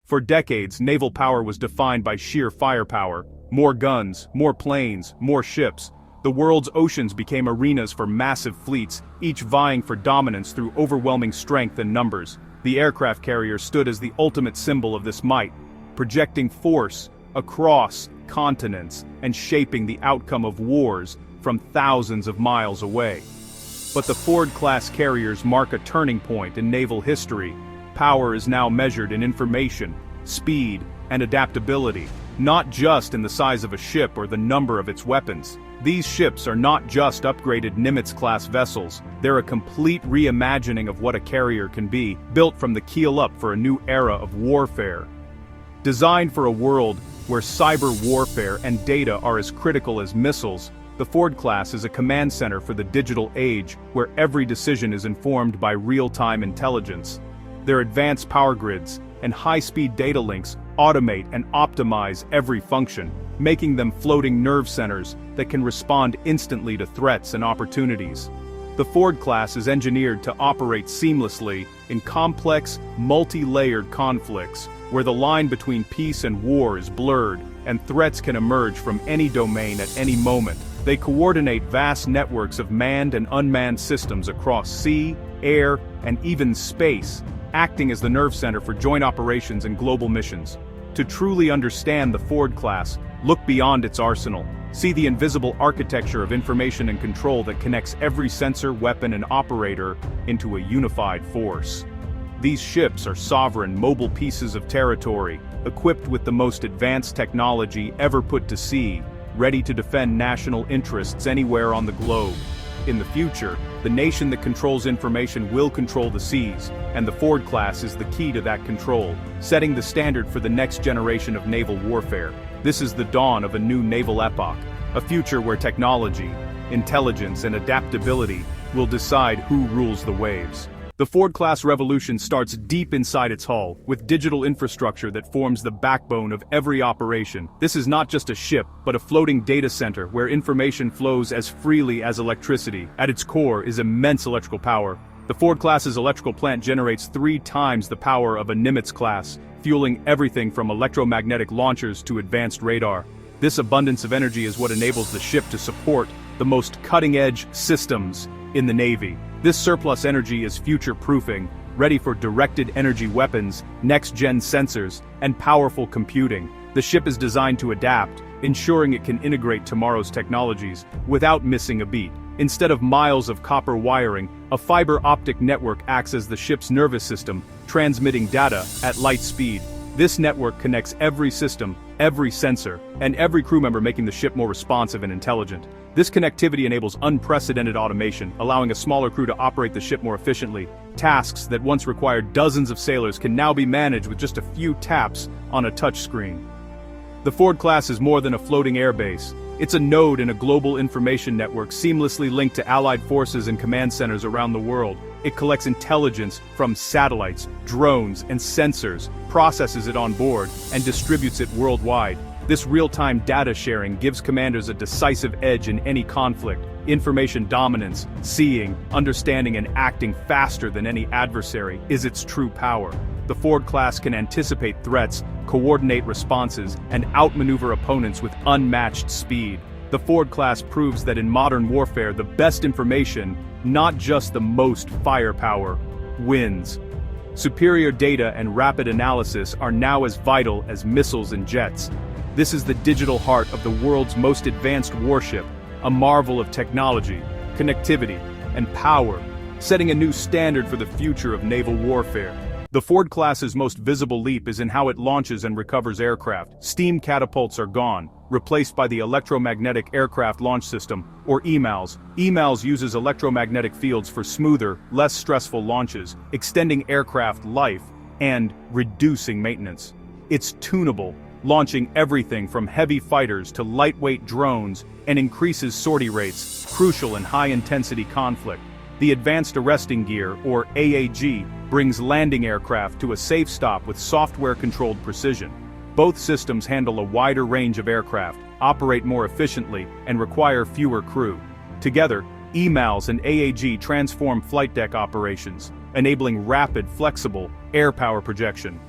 For decades, naval power was defined by sheer firepower. More guns, more planes, more ships. The world's oceans became arenas for massive fleets, each vying for dominance through overwhelming strength and numbers. The aircraft carrier stood as the ultimate symbol of this might, projecting force across continents and shaping the outcome of wars from thousands of miles away. But the Ford-class carriers mark a turning point in naval history. Power is now measured in information, speed, and adaptability, not just in the size of a ship or the number of its weapons. These ships are not just upgraded Nimitz-class vessels, they're a complete reimagining of what a carrier can be, built from the keel up for a new era of warfare. Designed for a world where cyber warfare and data are as critical as missiles, the Ford-class is a command center for the digital age, where every decision is informed by real-time intelligence. Their advanced power grids and high-speed data links automate and optimize every function, making them floating nerve centers that can respond instantly to threats and opportunities. The Ford-class is engineered to operate seamlessly in complex, multi-layered conflicts, where the line between peace and war is blurred, and threats can emerge from any domain at any moment. They coordinate vast networks of manned and unmanned systems across sea, air, and even space, acting as the nerve center for joint operations and global missions. To truly understand the Ford-class, look beyond its arsenal. See the invisible architecture of information and control that connects every sensor, weapon, and operator into a unified force. These ships are sovereign, mobile pieces of territory, equipped with the most advanced technology ever put to sea, ready to defend national interests anywhere on the globe. In the future, the nation that controls information will control the seas, and the Ford-class is the key to that control, setting the standard for the next generation of naval warfare. This is the dawn of a new naval epoch, a future where technology, intelligence, and adaptability will decide who rules the waves. The Ford-class revolution starts deep inside its hull, with digital infrastructure that forms the backbone of every operation. This is not just a ship, but a floating data center where information flows as freely as electricity. At its core is immense electrical power. The Ford-class's electrical plant generates 3 times the power of a Nimitz-class, fueling everything from electromagnetic launchers to advanced radar. This abundance of energy is what enables the ship to support the most cutting-edge systems in the Navy. This surplus energy is future-proofing, ready for directed energy weapons, next-gen sensors, and powerful computing. The ship is designed to adapt, ensuring it can integrate tomorrow's technologies without missing a beat. Instead of miles of copper wiring, a fiber optic network acts as the ship's nervous system, transmitting data at light speed. This network connects every system, every sensor, and every crew member, making the ship more responsive and intelligent. This connectivity enables unprecedented automation, allowing a smaller crew to operate the ship more efficiently. Tasks that once required dozens of sailors can now be managed with just a few taps on a touchscreen. The Ford-class is more than a floating airbase. It's a node in a global information network seamlessly linked to allied forces and command centers around the world. It collects intelligence from satellites, drones, and sensors, processes it on board, and distributes it worldwide. This real-time data sharing gives commanders a decisive edge in any conflict. Information dominance, seeing, understanding, and acting faster than any adversary is its true power. The Ford-class can anticipate threats, coordinate responses, and outmaneuver opponents with unmatched speed. The Ford-class proves that in modern warfare, the best information, not just the most firepower, wins. Superior data and rapid analysis are now as vital as missiles and jets. This is the digital heart of the world's most advanced warship, a marvel of technology, connectivity, and power, setting a new standard for the future of naval warfare. The Ford-class's most visible leap is in how it launches and recovers aircraft. Steam catapults are gone, replaced by the Electromagnetic Aircraft Launch System, or EMALS. EMALS uses electromagnetic fields for smoother, less stressful launches, extending aircraft life and reducing maintenance. It's tunable, launching everything from heavy fighters to lightweight drones, and increases sortie rates, crucial in high-intensity conflict. The Advanced Arresting Gear, or AAG, brings landing aircraft to a safe stop with software-controlled precision. Both systems handle a wider range of aircraft, operate more efficiently, and require fewer crew. Together, EMALS and AAG transform flight deck operations, enabling rapid, flexible air power projection.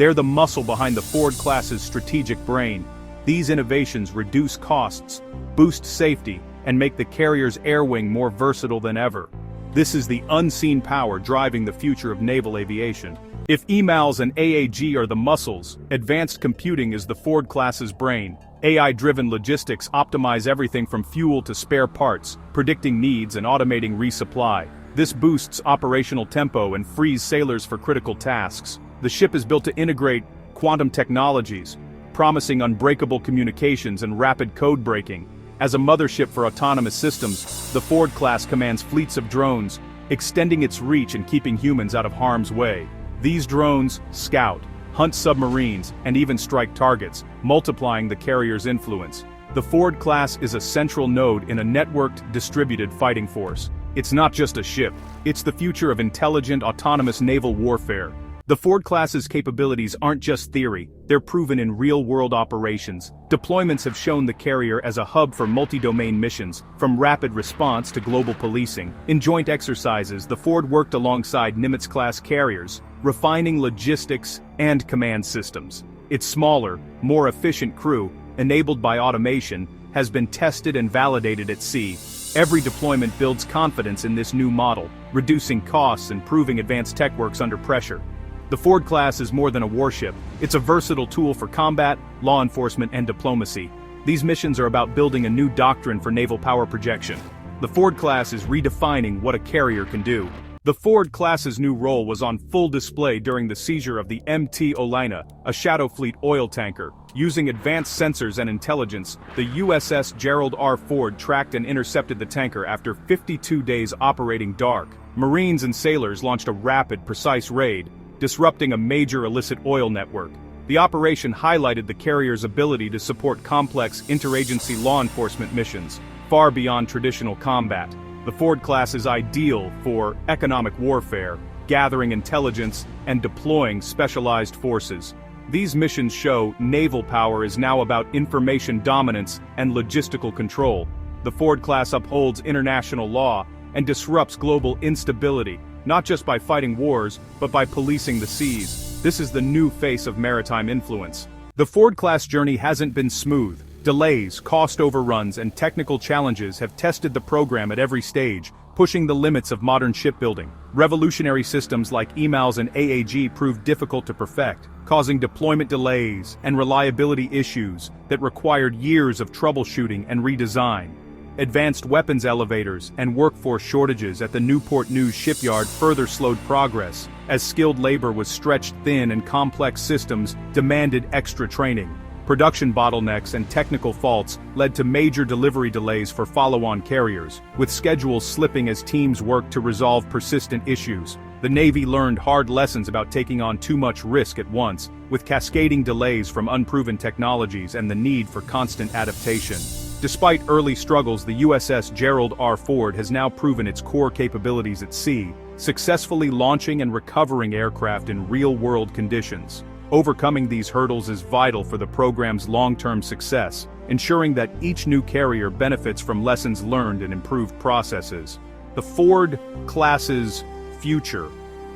They're the muscle behind the Ford-class's strategic brain. These innovations reduce costs, boost safety, and make the carrier's air wing more versatile than ever. This is the unseen power driving the future of naval aviation. If EMALS and AAG are the muscles, advanced computing is the Ford-class's brain. AI-driven logistics optimize everything from fuel to spare parts, predicting needs and automating resupply. This boosts operational tempo and frees sailors for critical tasks. The ship is built to integrate quantum technologies, promising unbreakable communications and rapid code breaking. As a mothership for autonomous systems, the Ford-class commands fleets of drones, extending its reach and keeping humans out of harm's way. These drones scout, hunt submarines, and even strike targets, multiplying the carrier's influence. The Ford-class is a central node in a networked, distributed fighting force. It's not just a ship, it's the future of intelligent, autonomous naval warfare. The Ford-class's capabilities aren't just theory, they're proven in real-world operations. Deployments have shown the carrier as a hub for multi-domain missions, from rapid response to global policing. In joint exercises, the Ford worked alongside Nimitz-class carriers, refining logistics and command systems. Its smaller, more efficient crew, enabled by automation, has been tested and validated at sea. Every deployment builds confidence in this new model, reducing costs and proving advanced tech works under pressure. The Ford-class is more than a warship, it's a versatile tool for combat, law enforcement, and diplomacy. These missions are about building a new doctrine for naval power projection. The Ford-class is redefining what a carrier can do. The Ford-class's new role was on full display during the seizure of the MT Olina, a Shadow Fleet oil tanker. Using advanced sensors and intelligence, the USS Gerald R. Ford tracked and intercepted the tanker after 52 days operating dark. Marines and sailors launched a rapid, precise raid, disrupting a major illicit oil network. The operation highlighted the carrier's ability to support complex interagency law enforcement missions, far beyond traditional combat. The Ford-class is ideal for economic warfare, gathering intelligence, and deploying specialized forces. These missions show naval power is now about information dominance and logistical control. The Ford-class upholds international law and disrupts global instability, not just by fighting wars, but by policing the seas. This is the new face of maritime influence. The Ford-class journey hasn't been smooth. Delays, cost overruns, and technical challenges have tested the program at every stage, pushing the limits of modern shipbuilding. Revolutionary systems like EMALS and AAG proved difficult to perfect, causing deployment delays and reliability issues that required years of troubleshooting and redesign. Advanced weapons elevators and workforce shortages at the Newport News shipyard further slowed progress, as skilled labor was stretched thin and complex systems demanded extra training. Production bottlenecks and technical faults led to major delivery delays for follow-on carriers, with schedules slipping as teams worked to resolve persistent issues. The Navy learned hard lessons about taking on too much risk at once, with cascading delays from unproven technologies and the need for constant adaptation. Despite early struggles, the USS Gerald R. Ford has now proven its core capabilities at sea, successfully launching and recovering aircraft in real-world conditions. Overcoming these hurdles is vital for the program's long-term success, ensuring that each new carrier benefits from lessons learned and improved processes. The Ford-class's future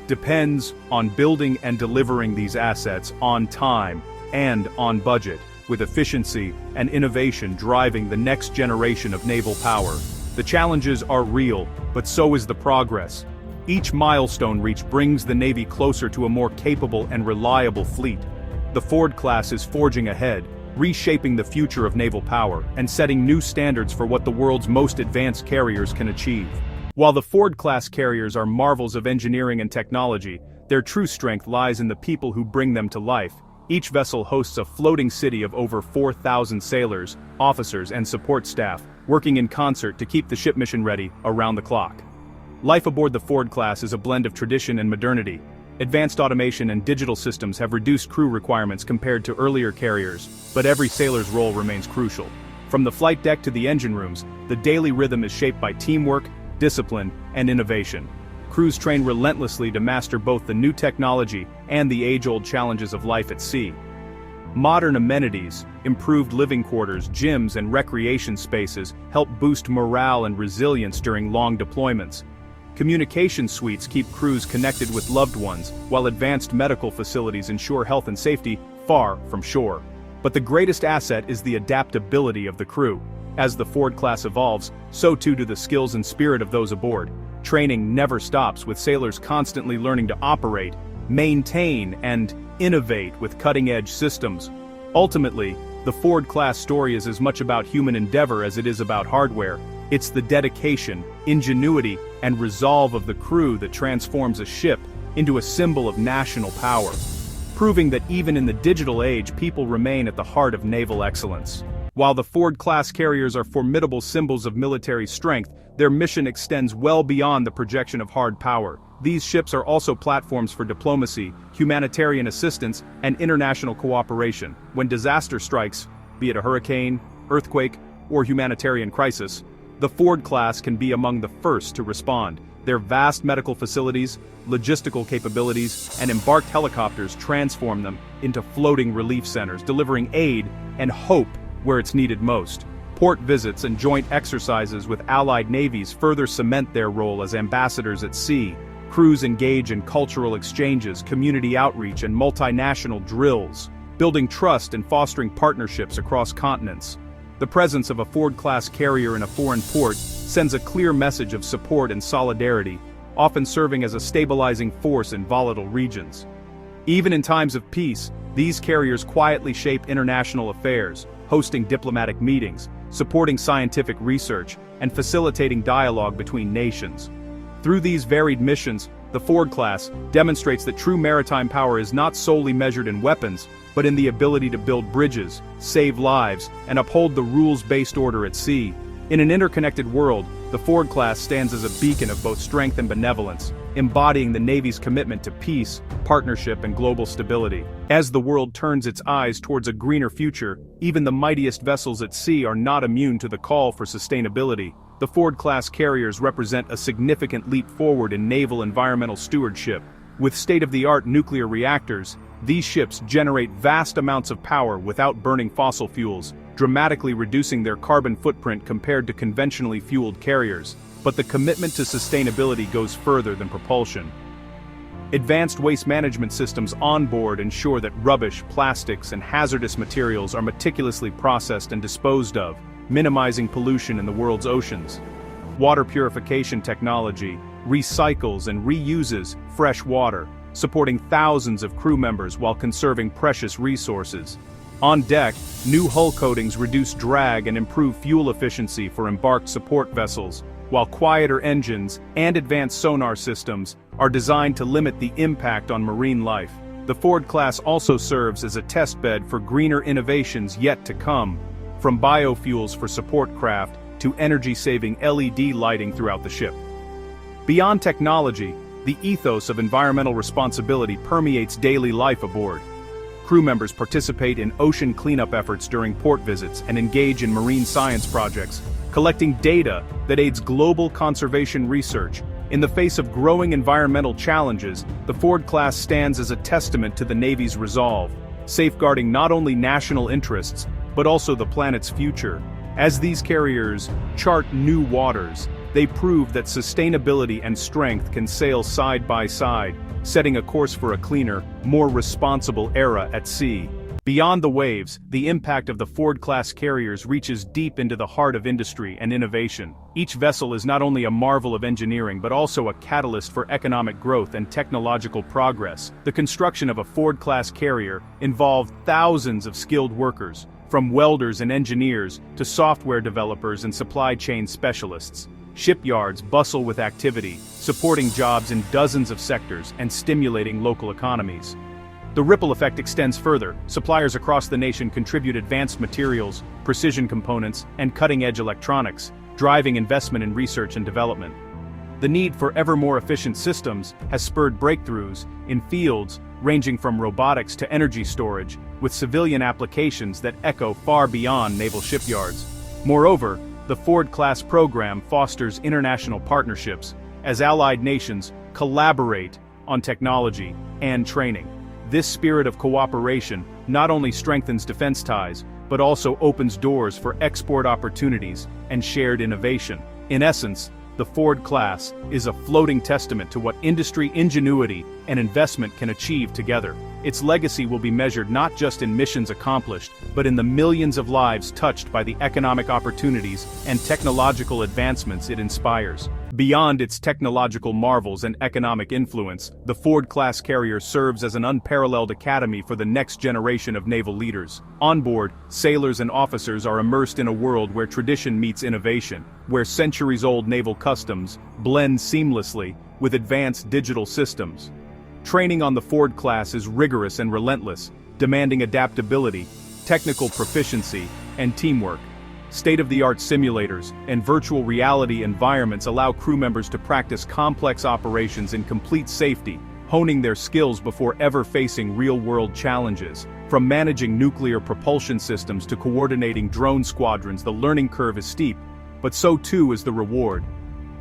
depends on building and delivering these assets on time and on budget, with efficiency and innovation driving the next generation of naval power. The challenges are real, but so is the progress. Each milestone reached brings the Navy closer to a more capable and reliable fleet. The Ford-class is forging ahead, reshaping the future of naval power and setting new standards for what the world's most advanced carriers can achieve. While the Ford-class carriers are marvels of engineering and technology, their true strength lies in the people who bring them to life. Each vessel hosts a floating city of over 4,000 sailors, officers, and support staff, working in concert to keep the ship mission ready around the clock. Life aboard the Ford-class is a blend of tradition and modernity. Advanced automation and digital systems have reduced crew requirements compared to earlier carriers, but every sailor's role remains crucial. From the flight deck to the engine rooms, the daily rhythm is shaped by teamwork, discipline, and innovation. Crews train relentlessly to master both the new technology and the age-old challenges of life at sea. Modern amenities, improved living quarters, gyms, and recreation spaces help boost morale and resilience during long deployments. Communication suites keep crews connected with loved ones, while advanced medical facilities ensure health and safety far from shore. But the greatest asset is the adaptability of the crew. As the Ford class evolves, so too do the skills and spirit of those aboard. Training never stops, with sailors constantly learning to operate, maintain, and innovate with cutting-edge systems. Ultimately, the Ford class story is as much about human endeavor as it is about hardware. It's the dedication, ingenuity, and resolve of the crew that transforms a ship into a symbol of national power, proving that even in the digital age, people remain at the heart of naval excellence. While the Ford-class carriers are formidable symbols of military strength, their mission extends well beyond the projection of hard power. These ships are also platforms for diplomacy, humanitarian assistance, and international cooperation. When disaster strikes, be it a hurricane, earthquake, or humanitarian crisis, the Ford class can be among the first to respond. Their vast medical facilities, logistical capabilities, and embarked helicopters transform them into floating relief centers, delivering aid and hope where it's needed most. Port visits and joint exercises with allied navies further cement their role as ambassadors at sea. Crews engage in cultural exchanges, community outreach, and multinational drills, building trust and fostering partnerships across continents. The presence of a Ford-class carrier in a foreign port sends a clear message of support and solidarity, often serving as a stabilizing force in volatile regions. Even in times of peace, these carriers quietly shape international affairs, hosting diplomatic meetings, supporting scientific research, and facilitating dialogue between nations. Through these varied missions, the Ford class demonstrates that true maritime power is not solely measured in weapons, but in the ability to build bridges, save lives, and uphold the rules-based order at sea. In an interconnected world, the Ford class stands as a beacon of both strength and benevolence, embodying the Navy's commitment to peace, partnership, and global stability. As the world turns its eyes towards a greener future, even the mightiest vessels at sea are not immune to the call for sustainability. The Ford-class carriers represent a significant leap forward in naval environmental stewardship. With state-of-the-art nuclear reactors, these ships generate vast amounts of power without burning fossil fuels, dramatically reducing their carbon footprint compared to conventionally fueled carriers. But the commitment to sustainability goes further than propulsion. Advanced waste management systems on board ensure that rubbish, plastics, and hazardous materials are meticulously processed and disposed of, minimizing pollution in the world's oceans. Water purification technology recycles and reuses fresh water, supporting thousands of crew members while conserving precious resources. On deck, new hull coatings reduce drag and improve fuel efficiency for embarked support vessels, while quieter engines and advanced sonar systems are designed to limit the impact on marine life. The Ford class also serves as a testbed for greener innovations yet to come, from biofuels for support craft to energy-saving LED lighting throughout the ship. Beyond technology, the ethos of environmental responsibility permeates daily life aboard. Crew members participate in ocean cleanup efforts during port visits and engage in marine science projects, collecting data that aids global conservation research. In the face of growing environmental challenges, the Ford class stands as a testament to the Navy's resolve, safeguarding not only national interests, but also the planet's future. As these carriers chart new waters, they prove that sustainability and strength can sail side by side, setting a course for a cleaner, more responsible era at sea. Beyond the waves, the impact of the Ford-class carriers reaches deep into the heart of industry and innovation. Each vessel is not only a marvel of engineering but also a catalyst for economic growth and technological progress. The construction of a Ford-class carrier involved thousands of skilled workers, from welders and engineers to software developers and supply chain specialists. Shipyards bustle with activity, supporting jobs in dozens of sectors and stimulating local economies. The ripple effect extends further. Suppliers across the nation contribute advanced materials, precision components, and cutting-edge electronics, driving investment in research and development. The need for ever more efficient systems has spurred breakthroughs in fields ranging from robotics to energy storage, with civilian applications that echo far beyond naval shipyards. Moreover, the Ford-class program fosters international partnerships as allied nations collaborate on technology and training. This spirit of cooperation not only strengthens defense ties, but also opens doors for export opportunities and shared innovation. In essence, the Ford class is a floating testament to what industry ingenuity and investment can achieve together. Its legacy will be measured not just in missions accomplished, but in the millions of lives touched by the economic opportunities and technological advancements it inspires. Beyond its technological marvels and economic influence, the Ford-class carrier serves as an unparalleled academy for the next generation of naval leaders. On board, sailors and officers are immersed in a world where tradition meets innovation, where centuries-old naval customs blend seamlessly with advanced digital systems. Training on the Ford class is rigorous and relentless, demanding adaptability, technical proficiency, and teamwork. State-of-the-art simulators and virtual reality environments allow crew members to practice complex operations in complete safety, honing their skills before ever facing real-world challenges. From managing nuclear propulsion systems to coordinating drone squadrons, the learning curve is steep, but so too is the reward.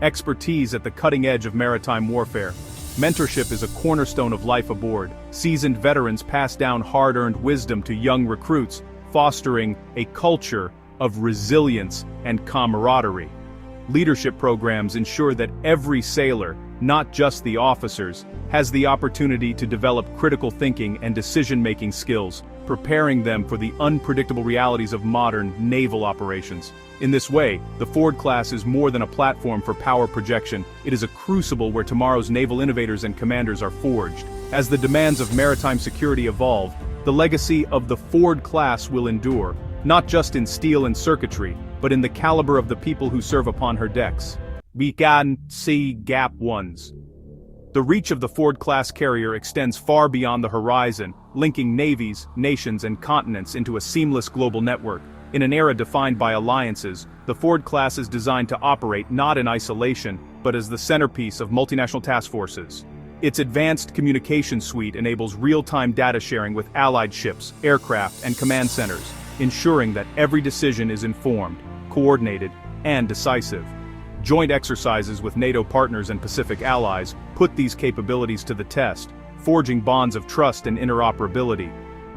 Expertise at the cutting edge of maritime warfare. Mentorship is a cornerstone of life aboard. Seasoned veterans pass down hard-earned wisdom to young recruits, fostering a culture of resilience and camaraderie. Leadership programs ensure that every sailor, not just the officers, has the opportunity to develop critical thinking and decision-making skills, preparing them for the unpredictable realities of modern naval operations. In this way, the Ford class is more than a platform for power projection, it is a crucible where tomorrow's naval innovators and commanders are forged. As the demands of maritime security evolve, the legacy of the Ford class will endure, not just in steel and circuitry, but in the caliber of the people who serve upon her decks. We can see gap ones. The reach of the Ford-class carrier extends far beyond the horizon, linking navies, nations, and continents into a seamless global network. In an era defined by alliances, the Ford class is designed to operate not in isolation, but as the centerpiece of multinational task forces. Its advanced communication suite enables real-time data sharing with allied ships, aircraft, and command centers, ensuring that every decision is informed, coordinated, and decisive. Joint exercises with NATO partners and Pacific allies put these capabilities to the test, forging bonds of trust and interoperability.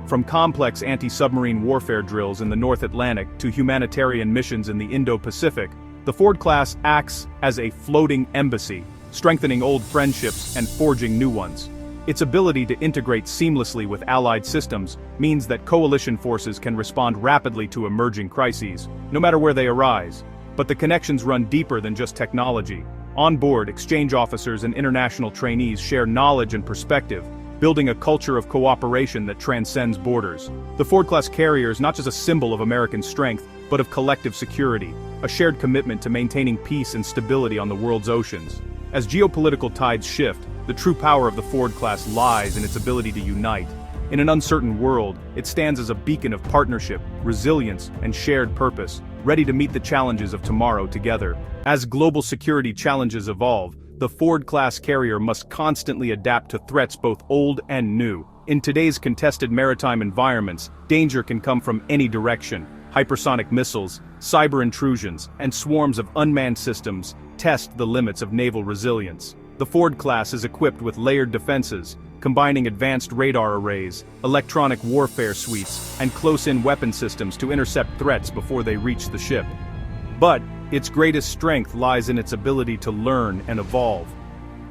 From complex anti-submarine warfare drills in the North Atlantic to humanitarian missions in the Indo-Pacific, the Ford class acts as a floating embassy, strengthening old friendships and forging new ones. Its ability to integrate seamlessly with allied systems means that coalition forces can respond rapidly to emerging crises, no matter where they arise. But the connections run deeper than just technology. On board, exchange officers and international trainees share knowledge and perspective, building a culture of cooperation that transcends borders. The Ford-class carrier is not just a symbol of American strength, but of collective security, a shared commitment to maintaining peace and stability on the world's oceans. As geopolitical tides shift, the true power of the Ford class lies in its ability to unite. In an uncertain world, it stands as a beacon of partnership, resilience, and shared purpose, ready to meet the challenges of tomorrow together. As global security challenges evolve, the Ford-class carrier must constantly adapt to threats both old and new. In today's contested maritime environments, danger can come from any direction. Hypersonic missiles, cyber intrusions, and swarms of unmanned systems test the limits of naval resilience. The Ford class is equipped with layered defenses, combining advanced radar arrays, electronic warfare suites, and close-in weapon systems to intercept threats before they reach the ship. But its greatest strength lies in its ability to learn and evolve.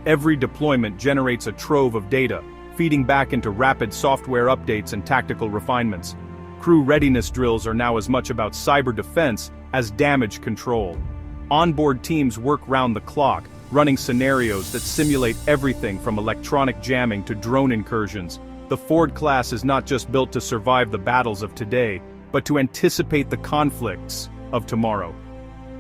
Every deployment generates a trove of data, feeding back into rapid software updates and tactical refinements. Crew readiness drills are now as much about cyber defense as damage control. Onboard teams work round the clock, running scenarios that simulate everything from electronic jamming to drone incursions. The Ford class is not just built to survive the battles of today, but to anticipate the conflicts of tomorrow.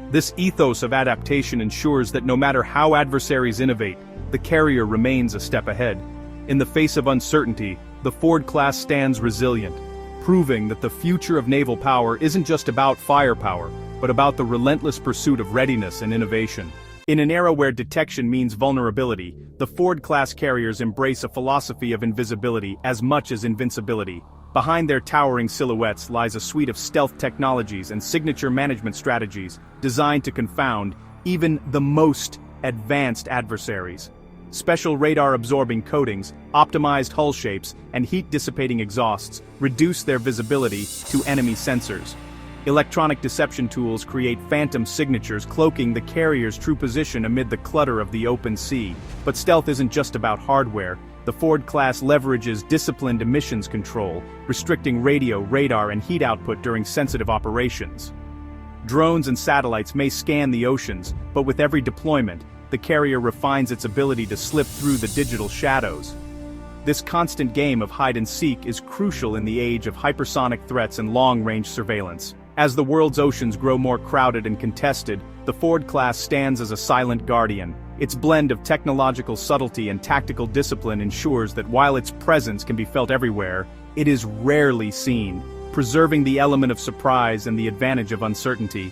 This ethos of adaptation ensures that no matter how adversaries innovate, the carrier remains a step ahead. In the face of uncertainty, the Ford class stands resilient, proving that the future of naval power isn't just about firepower, but about the relentless pursuit of readiness and innovation. In an era where detection means vulnerability, the Ford-class carriers embrace a philosophy of invisibility as much as invincibility. Behind their towering silhouettes lies a suite of stealth technologies and signature management strategies designed to confound even the most advanced adversaries. Special radar-absorbing coatings, optimized hull shapes, and heat-dissipating exhausts reduce their visibility to enemy sensors. Electronic deception tools create phantom signatures cloaking the carrier's true position amid the clutter of the open sea. But stealth isn't just about hardware. The Ford-class leverages disciplined emissions control, restricting radio, radar, and heat output during sensitive operations. Drones and satellites may scan the oceans, but with every deployment, the carrier refines its ability to slip through the digital shadows. This constant game of hide-and-seek is crucial in the age of hypersonic threats and long-range surveillance. As the world's oceans grow more crowded and contested, the Ford-class stands as a silent guardian. Its blend of technological subtlety and tactical discipline ensures that while its presence can be felt everywhere, it is rarely seen, preserving the element of surprise and the advantage of uncertainty.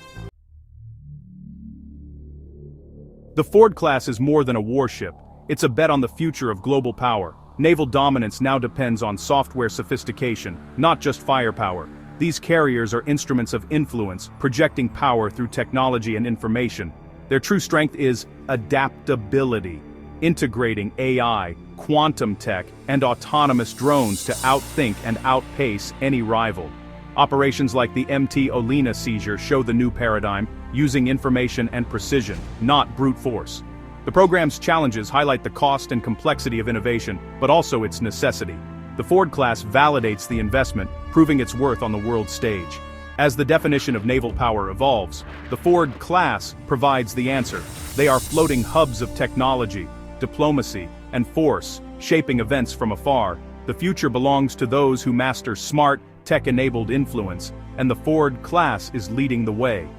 The Ford-class is more than a warship. It's a bet on the future of global power. Naval dominance now depends on software sophistication, not just firepower. These carriers are instruments of influence, projecting power through technology and information. Their true strength is adaptability, integrating AI, quantum tech, and autonomous drones to outthink and outpace any rival. Operations like the MT Olena seizure show the new paradigm, using information and precision, not brute force. The program's challenges highlight the cost and complexity of innovation, but also its necessity. The Ford-class validates the investment, proving its worth on the world stage. As the definition of naval power evolves, the Ford-class provides the answer. They are floating hubs of technology, diplomacy, and force, shaping events from afar. The future belongs to those who master smart, tech-enabled influence, and the Ford-class is leading the way.